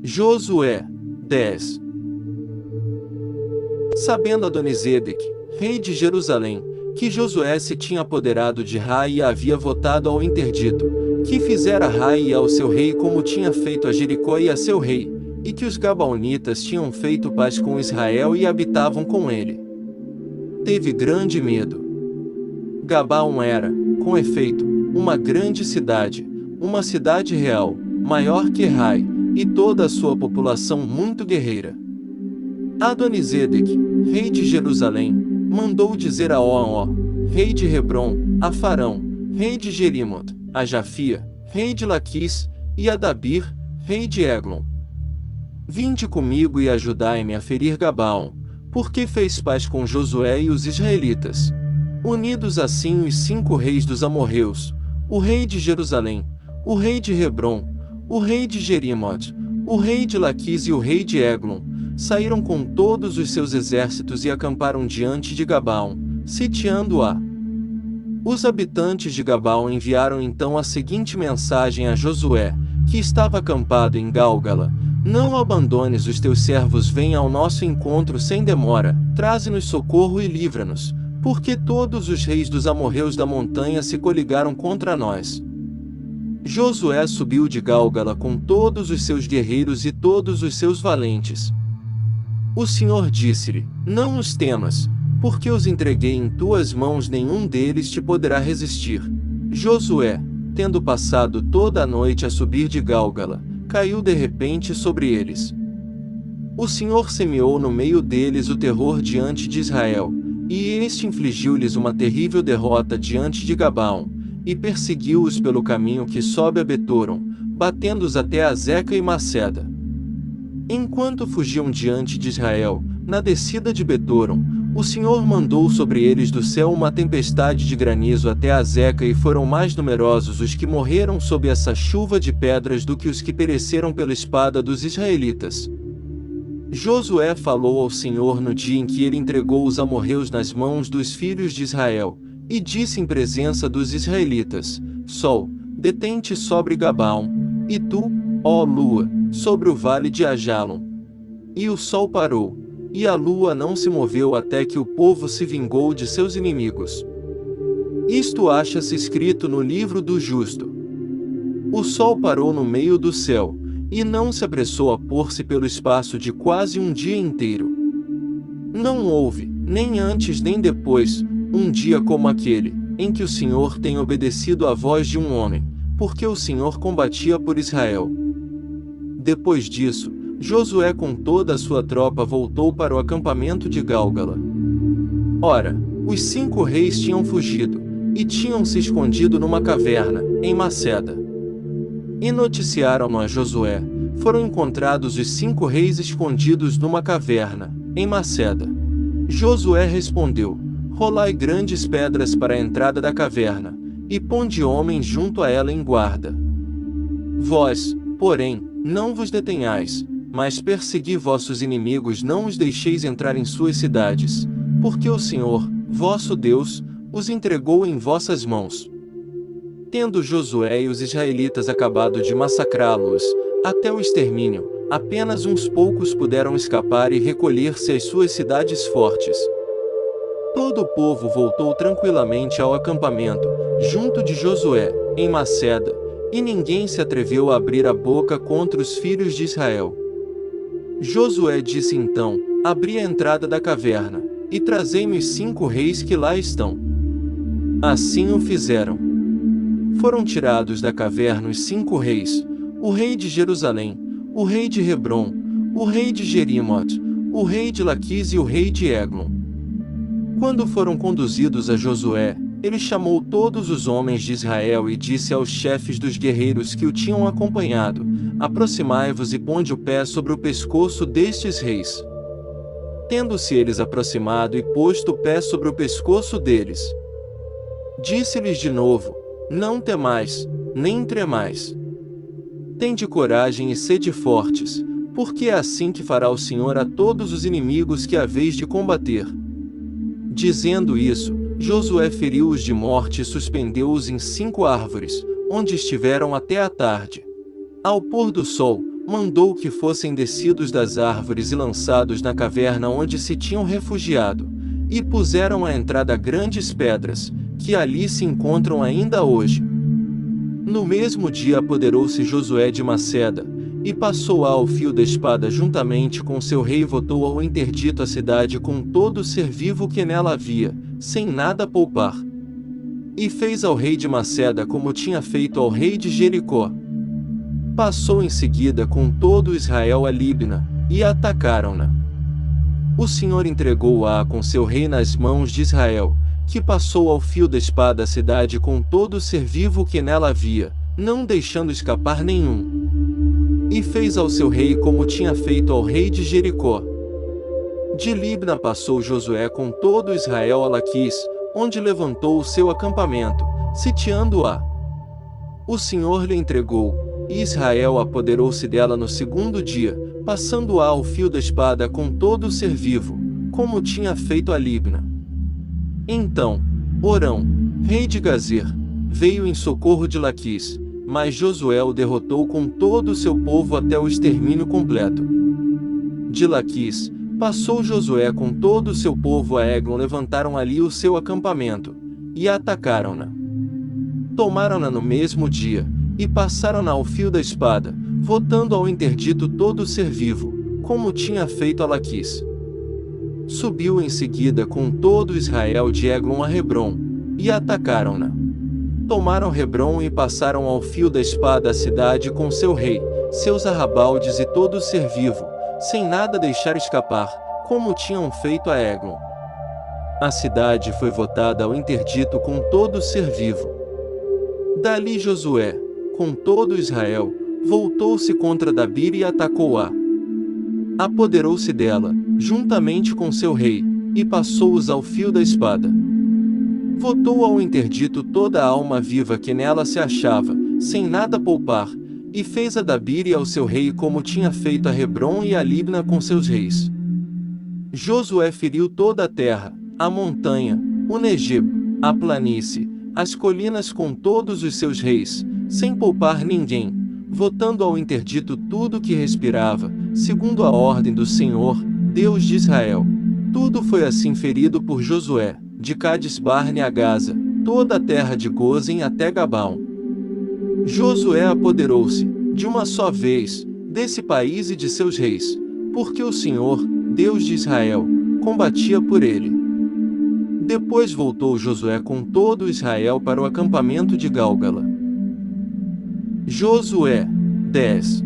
Josué 10. Sabendo Adonizedeque, rei de Jerusalém, que Josué se tinha apoderado de Rai e havia votado ao interdito, que fizera a Rai e ao seu rei como tinha feito a Jericó e a seu rei, e que os Gabaonitas tinham feito paz com Israel e habitavam com ele, teve grande medo. Gabaon era, com efeito, uma grande cidade, uma cidade real, maior que Rai, e toda a sua população muito guerreira. Adonizedeque, rei de Jerusalém, mandou dizer a Oanó, rei de Hebron, a Farão, rei de Jerimot, a Jafia, rei de Laquis, e a Dabir, rei de Eglon: vinde comigo e ajudai-me a ferir Gabaon, porque fez paz com Josué e os israelitas. Unidos assim os 5 reis dos amorreus, o rei de Jerusalém, o rei de Hebron, o rei de Jerimot, o rei de Laquis e o rei de Eglon, saíram com todos os seus exércitos e acamparam diante de Gabaon, sitiando-a. Os habitantes de Gabaon enviaram então a seguinte mensagem a Josué, que estava acampado em Gálgala: não abandones os teus servos, venha ao nosso encontro sem demora, traze-nos socorro e livra-nos, porque todos os reis dos amorreus da montanha se coligaram contra nós. Josué subiu de Gálgala com todos os seus guerreiros e todos os seus valentes. O Senhor disse-lhe: não os temas, porque os entreguei em tuas mãos, nenhum deles te poderá resistir. Josué, tendo passado toda a noite a subir de Gálgala, caiu de repente sobre eles. O Senhor semeou no meio deles o terror diante de Israel, e este infligiu-lhes uma terrível derrota diante de Gabaon, e perseguiu-os pelo caminho que sobe a Betoron, batendo-os até Azeca e Maceda. Enquanto fugiam diante de Israel, na descida de Betoron, o Senhor mandou sobre eles do céu uma tempestade de granizo até Azeca, e foram mais numerosos os que morreram sob essa chuva de pedras do que os que pereceram pela espada dos israelitas. Josué falou ao Senhor no dia em que ele entregou os amorreus nas mãos dos filhos de Israel, e disse em presença dos israelitas: Sol, detente sobre Gabaon, e tu, ó lua, sobre o vale de Ajalon. E o sol parou, e a lua não se moveu até que o povo se vingou de seus inimigos. Isto acha-se escrito no livro do justo. O sol parou no meio do céu, e não se apressou a pôr-se pelo espaço de quase um dia inteiro. Não houve, nem antes nem depois, um dia como aquele, em que o Senhor tem obedecido à voz de um homem, porque o Senhor combatia por Israel. Depois disso, Josué com toda a sua tropa voltou para o acampamento de Gálgala. Ora, os 5 reis tinham fugido, e tinham se escondido numa caverna, em Maceda. E noticiaram a Josué: foram encontrados os 5 reis escondidos numa caverna, em Maceda. Josué respondeu: rolai grandes pedras para a entrada da caverna, e ponde homens junto a ela em guarda. Vós, porém, não vos detenhais, mas persegui vossos inimigos, não os deixeis entrar em suas cidades, porque o Senhor, vosso Deus, os entregou em vossas mãos. Tendo Josué e os israelitas acabado de massacrá-los, até o extermínio, apenas uns poucos puderam escapar e recolher-se às suas cidades fortes. Todo o povo voltou tranquilamente ao acampamento, junto de Josué, em Maceda, e ninguém se atreveu a abrir a boca contra os filhos de Israel. Josué disse então: abri a entrada da caverna, e trazei-me os 5 reis que lá estão. Assim o fizeram. Foram tirados da caverna os 5 reis, o rei de Jerusalém, o rei de Hebron, o rei de Jerimot, o rei de Laquis e o rei de Eglon. Quando foram conduzidos a Josué, ele chamou todos os homens de Israel e disse aos chefes dos guerreiros que o tinham acompanhado: aproximai-vos e ponde o pé sobre o pescoço destes reis. Tendo-se eles aproximado e posto o pé sobre o pescoço deles, disse-lhes de novo: não temais, nem tremais. Tende coragem e sede fortes, porque é assim que fará o Senhor a todos os inimigos que haveis de combater. Dizendo isso, Josué feriu-os de morte e suspendeu-os em 5 árvores, onde estiveram até a tarde. Ao pôr do sol, mandou que fossem descidos das árvores e lançados na caverna onde se tinham refugiado, e puseram à entrada grandes pedras, que ali se encontram ainda hoje. No mesmo dia apoderou-se Josué de Maceda, e passou ao fio da espada juntamente com seu rei, e votou ao interdito a cidade com todo o ser vivo que nela havia, sem nada poupar. E fez ao rei de Maceda como tinha feito ao rei de Jericó. Passou em seguida com todo Israel a Libna, e atacaram-na. O Senhor entregou-a com seu rei nas mãos de Israel, que passou ao fio da espada a cidade com todo o ser vivo que nela havia, não deixando escapar nenhum. E fez ao seu rei como tinha feito ao rei de Jericó. De Libna passou Josué com todo Israel a Laquis, onde levantou o seu acampamento, sitiando-a. O Senhor lhe entregou, e Israel apoderou-se dela no segundo dia, passando-a ao fio da espada com todo o ser vivo, como tinha feito a Libna. Então, Orão, rei de Gazer, veio em socorro de Laquis, mas Josué o derrotou com todo o seu povo até o extermínio completo. De Laquis, passou Josué com todo o seu povo a Eglon, levantaram ali o seu acampamento, e atacaram-na. Tomaram-na no mesmo dia, e passaram-na ao fio da espada, votando ao interdito todo o ser vivo, como tinha feito a Laquis. Subiu em seguida com todo Israel de Eglon a Hebrom, e atacaram-na. Tomaram Hebrom e passaram ao fio da espada a cidade com seu rei, seus arrabaldes e todo o ser vivo, sem nada deixar escapar, como tinham feito a Eglon. A cidade foi votada ao interdito com todo o ser vivo. Dali Josué, com todo Israel, voltou-se contra Dabir e atacou-a. Apoderou-se dela, juntamente com seu rei, e passou-os ao fio da espada. Votou ao interdito toda a alma viva que nela se achava, sem nada poupar, e fez a Dabir e ao seu rei como tinha feito a Hebrom e a Libna com seus reis. Josué feriu toda a terra, a montanha, o Negebo, a planície, as colinas com todos os seus reis, sem poupar ninguém, votando ao interdito tudo que respirava, segundo a ordem do Senhor, Deus de Israel. Tudo foi assim ferido por Josué, de Cades-Barne a Gaza, toda a terra de Gozem até Gabaon. Josué apoderou-se, de uma só vez, desse país e de seus reis, porque o Senhor, Deus de Israel, combatia por ele. Depois voltou Josué com todo Israel para o acampamento de Gálgala. Josué 10.